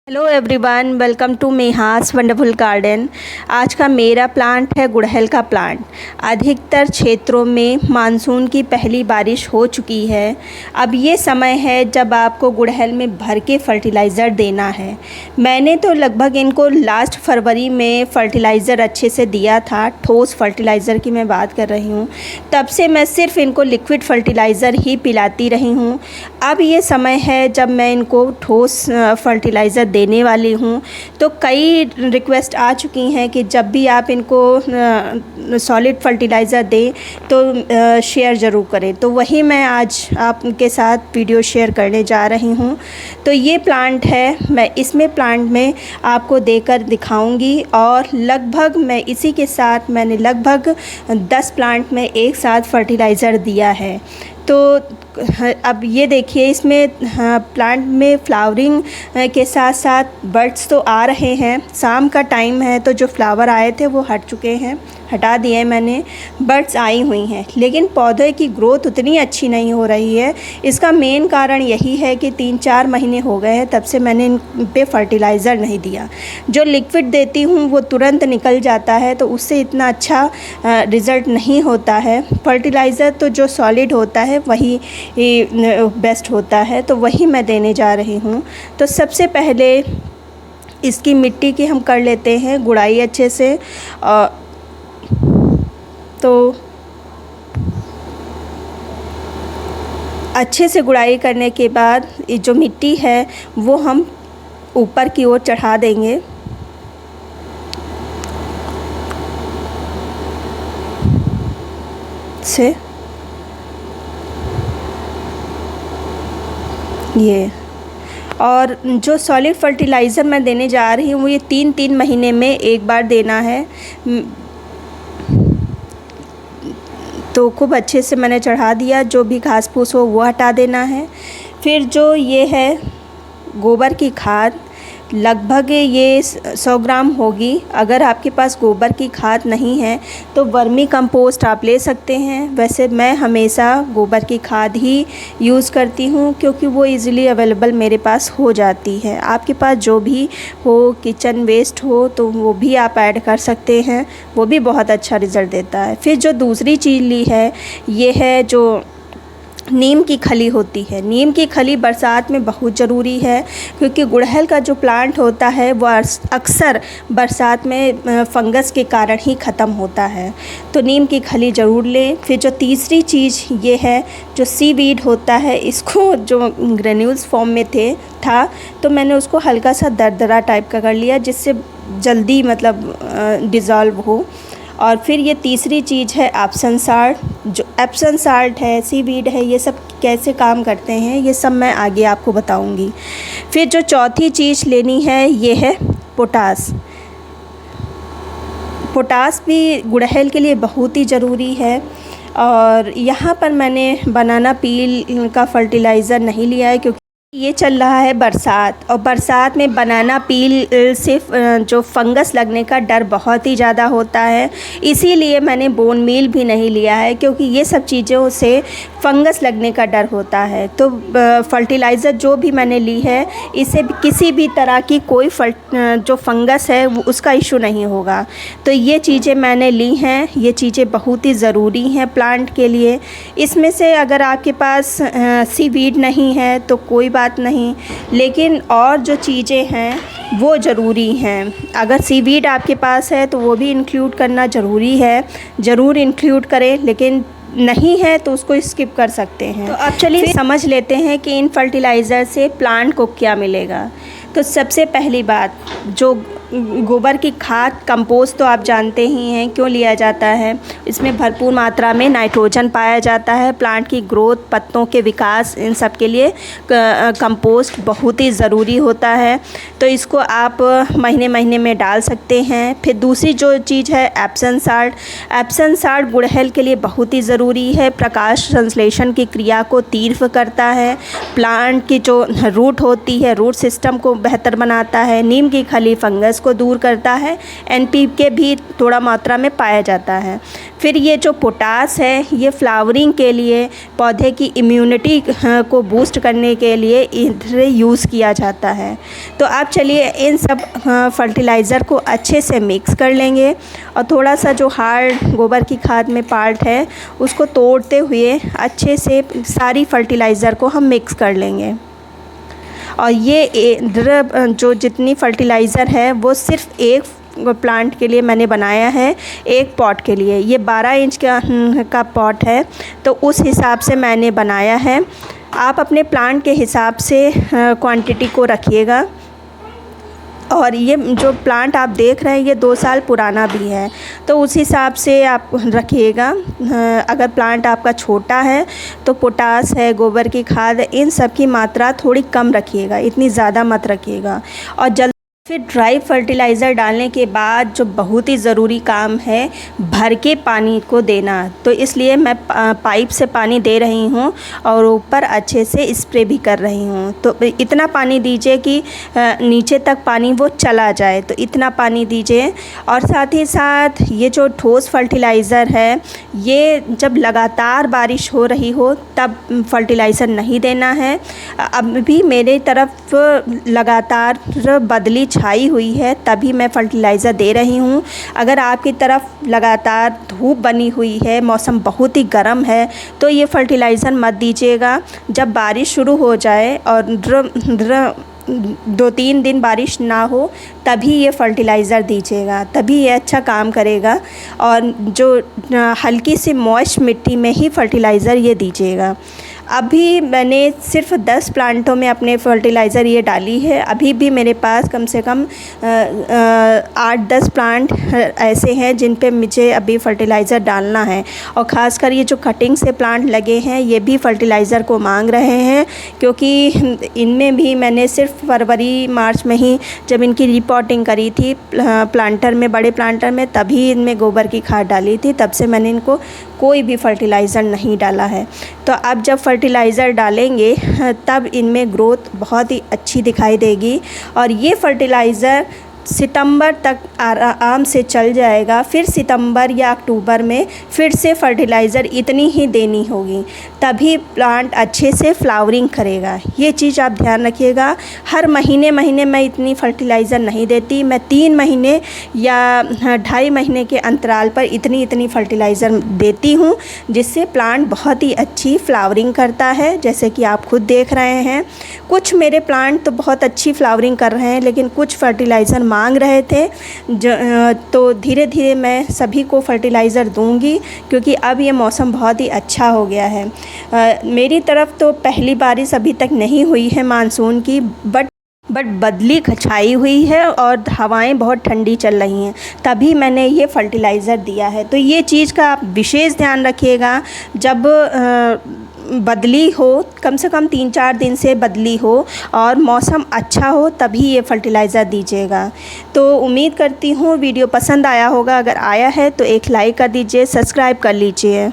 Hello everyone, welcome to मेहास wonderful garden. आज का मेरा प्लांट है गुड़हल का प्लांट। अधिकतर क्षेत्रों में मानसून की पहली बारिश हो चुकी है। अब ये समय है जब आपको गुड़हल में भर के फर्टिलाइज़र देना है। मैंने तो लगभग इनको लास्ट फरवरी में फर्टिलाइज़र अच्छे से दिया था। ठोस फर्टिलाइज़र की मैं बात कर रही हूँ। तब से मैं सिर्फ इनको लिक्विड फर्टिलाइज़र ही पिलाती रही हूँ। अब ये समय है जब मैं इनको ठोस फर्टिलाइज़र देने वाली हूँ। तो कई रिक्वेस्ट आ चुकी हैं कि जब भी आप इनको सॉलिड फर्टिलाइज़र दें तो शेयर ज़रूर करें। तो वही मैं आज आपके साथ वीडियो शेयर करने जा रही हूँ। तो ये प्लांट है, मैं इसमें प्लांट में आपको देकर दिखाऊंगी। और लगभग मैं इसी के साथ मैंने लगभग 10 प्लांट में एक साथ फर्टिलाइज़र दिया है। तो अब ये देखिए, इसमें प्लांट में फ्लावरिंग के साथ साथ बर्ड्स तो आ रहे हैं। शाम का टाइम है तो जो फ्लावर आए थे वो हट चुके हैं, हटा दिए मैंने। बर्ड्स आई हुई हैं, लेकिन पौधे की ग्रोथ उतनी अच्छी नहीं हो रही है। इसका मेन कारण यही है कि 3-4 महीने हो गए हैं तब से मैंने इन पे फर्टिलाइज़र नहीं दिया। जो लिक्विड देती हूँ वो तुरंत निकल जाता है, तो उससे इतना अच्छा रिज़ल्ट नहीं होता है। फर्टिलाइज़र तो जो सॉलिड होता है वही बेस्ट होता है, तो वही मैं देने जा रही हूँ। तो सबसे पहले इसकी मिट्टी की हम कर लेते हैं गुड़ाई अच्छे से। तो अच्छे से गुड़ाई करने के बाद ये जो मिट्टी है वो हम ऊपर की ओर चढ़ा देंगे। से ये और जो सॉलिड फर्टिलाइज़र मैं देने जा रही हूँ ये 3-3 महीने में एक बार देना है। तो खूब अच्छे से मैंने चढ़ा दिया। जो भी घास फूस हो वो हटा देना है। फिर जो ये है गोबर की खाद, लगभग ये 100 ग्राम होगी। अगर आपके पास गोबर की खाद नहीं है तो वर्मी कंपोस्ट आप ले सकते हैं। वैसे मैं हमेशा गोबर की खाद ही यूज़ करती हूँ क्योंकि वो इजीली अवेलेबल मेरे पास हो जाती है। आपके पास जो भी हो, किचन वेस्ट हो, तो वो भी आप ऐड कर सकते हैं, वो भी बहुत अच्छा रिज़ल्ट देता है। फिर जो दूसरी चीज़ ली है ये है जो नीम की खली होती है। नीम की खली बरसात में बहुत ज़रूरी है क्योंकि गुड़हल का जो प्लांट होता है वो अक्सर बरसात में फंगस के कारण ही ख़त्म होता है। तो नीम की खली ज़रूर लें। फिर जो तीसरी चीज़ ये है जो सीवीड होता है, इसको जो ग्रेन्यूल्स फॉर्म में था तो मैंने उसको हल्का सा दरदरा टाइप का कर लिया जिससे जल्दी डिज़ोल्व हो। और फिर ये तीसरी चीज़ है एप्सम साल्ट। जो एप्सम साल्ट है, सीवीड है, ये सब कैसे काम करते हैं ये सब मैं आगे आपको बताऊंगी। फिर जो चौथी चीज़ लेनी है ये है पोटास। पोटास भी गुड़हल के लिए बहुत ही ज़रूरी है। और यहाँ पर मैंने बनाना पील का फर्टिलाइज़र नहीं लिया है क्योंकि ये चल रहा है बरसात, और बरसात में बनाना पील से जो फंगस लगने का डर बहुत ही ज़्यादा होता है। इसीलिए मैंने बोन मील भी नहीं लिया है क्योंकि ये सब चीज़ों से फंगस लगने का डर होता है। तो फर्टिलाइज़र जो भी मैंने ली है इससे किसी भी तरह की कोई जो फंगस है वो उसका इशू नहीं होगा। तो ये चीज़ें मैंने ली हैं, ये चीज़ें बहुत ही ज़रूरी हैं प्लांट के लिए। इसमें से अगर आपके पास सीवीड नहीं है तो कोई बात नहीं, लेकिन और जो चीज़ें हैं वो ज़रूरी हैं। अगर सीवीड आपके पास है तो वो भी इंक्लूड करना ज़रूरी है, ज़रूर इंक्लूड करें। लेकिन नहीं है तो उसको स्किप कर सकते हैं। तो अब चलिए समझ लेते हैं कि इन फर्टिलाइज़र से प्लांट को क्या मिलेगा। तो सबसे पहली बात, जो गोबर की खाद कंपोस्ट तो आप जानते ही हैं क्यों लिया जाता है। इसमें भरपूर मात्रा में नाइट्रोजन पाया जाता है। प्लांट की ग्रोथ, पत्तों के विकास, इन सब के लिए कंपोस्ट बहुत ही ज़रूरी होता है। तो इसको आप महीने महीने में डाल सकते हैं। फिर दूसरी जो चीज़ है एप्सम साल्ट। एप्सम साल्ट गुड़हल के लिए बहुत ही ज़रूरी है। प्रकाश संश्लेषण की क्रिया को तीव्र करता है। प्लांट की जो रूट होती है, रूट सिस्टम को बेहतर बनाता है। नीम की खली फंगस को दूर करता है। NPK भी थोड़ा मात्रा में पाया जाता है। फिर ये जो पोटास है ये फ्लावरिंग के लिए, पौधे की इम्यूनिटी को बूस्ट करने के लिए इसे यूज़ किया जाता है। तो आप चलिए इन सब फर्टिलाइज़र को अच्छे से मिक्स कर लेंगे और थोड़ा सा जो हार्ड गोबर की खाद में पार्ट है उसको तोड़ते हुए अच्छे से सारी फर्टिलाइज़र को हम मिक्स कर लेंगे। और ये जो जितनी फर्टिलाइज़र है वो सिर्फ़ एक प्लांट के लिए मैंने बनाया है, एक पॉट के लिए। ये 12 इंच का पॉट है तो उस हिसाब से मैंने बनाया है। आप अपने प्लांट के हिसाब से क्वांटिटी को रखिएगा। और ये जो प्लांट आप देख रहे हैं ये 2 साल पुराना भी है, तो उस हिसाब से आप रखिएगा। अगर प्लांट आपका छोटा है तो पोटास है, गोबर की खाद, इन सब की मात्रा थोड़ी कम रखिएगा, इतनी ज़्यादा मत रखिएगा। और फिर ड्राई फर्टिलाइज़र डालने के बाद जो बहुत ही ज़रूरी काम है भर के पानी को देना, तो इसलिए मैं पाइप से पानी दे रही हूँ और ऊपर अच्छे से स्प्रे भी कर रही हूँ। तो इतना पानी दीजिए कि नीचे तक पानी वो चला जाए, तो इतना पानी दीजिए। और साथ ही साथ ये जो ठोस फर्टिलाइज़र है ये जब लगातार बारिश हो रही हो तब फर्टिलाइज़र नहीं देना है। अब भी मेरे तरफ लगातार बदली छाई हुई है तभी मैं फर्टिलाइज़र दे रही हूँ। अगर आपकी तरफ लगातार धूप बनी हुई है, मौसम बहुत ही गर्म है, तो ये फर्टिलाइज़र मत दीजिएगा। जब बारिश शुरू हो जाए और 2-3 दिन बारिश ना हो तभी ये फर्टिलाइज़र दीजिएगा, तभी ये अच्छा काम करेगा। और जो हल्की सी मॉइस्ट मिट्टी में ही फर्टिलाइज़र ये दीजिएगा। अभी मैंने सिर्फ 10 प्लांटों में अपने फर्टिलाइज़र ये डाली है। अभी भी मेरे पास कम से कम 8-10 प्लांट ऐसे हैं जिन पे मुझे अभी फर्टिलाइज़र डालना है। और ख़ासकर ये जो कटिंग से प्लांट लगे हैं ये भी फर्टिलाइज़र को मांग रहे हैं, क्योंकि इनमें भी मैंने सिर्फ फरवरी मार्च में ही जब इनकी रिपोर्टिंग करी थी प्लांटर में, बड़े प्लांटर में, तभी इनमें गोबर की खाद डाली थी। तब से मैंने इनको कोई भी फर्टिलाइज़र नहीं डाला है। तो अब जब फर्टिलाइज़र डालेंगे तब इनमें ग्रोथ बहुत ही अच्छी दिखाई देगी। और ये फर्टिलाइज़र सितंबर तक आराम से चल जाएगा। फिर सितंबर या अक्टूबर में फिर से फर्टिलाइज़र इतनी ही देनी होगी, तभी प्लांट अच्छे से फ्लावरिंग करेगा। ये चीज़ आप ध्यान रखिएगा। हर महीने मैं इतनी फर्टिलाइज़र नहीं देती, मैं 3 महीने या 2.5 महीने के अंतराल पर इतनी फर्टिलाइज़र देती हूँ, जिससे प्लांट बहुत ही अच्छी फ्लावरिंग करता है, जैसे कि आप खुद देख रहे हैं। कुछ मेरे प्लांट तो बहुत अच्छी फ्लावरिंग कर रहे हैं, लेकिन कुछ फर्टिलाइज़र मांग रहे थे, तो धीरे धीरे मैं सभी को फर्टिलाइज़र दूंगी, क्योंकि अब ये मौसम बहुत ही अच्छा हो गया है। मेरी तरफ तो पहली बारिश अभी तक नहीं हुई है मानसून की, बट बदली छाई हुई है और हवाएं बहुत ठंडी चल रही हैं, तभी मैंने ये फर्टिलाइज़र दिया है। तो ये चीज़ का आप विशेष ध्यान रखिएगा। जब बदली हो, कम से कम 3-4 दिन से बदली हो और मौसम अच्छा हो, तभी ये फर्टिलाइज़र दीजिएगा। तो उम्मीद करती हूँ वीडियो पसंद आया होगा। अगर आया है तो एक लाइक कर दीजिए, सब्सक्राइब कर लीजिए।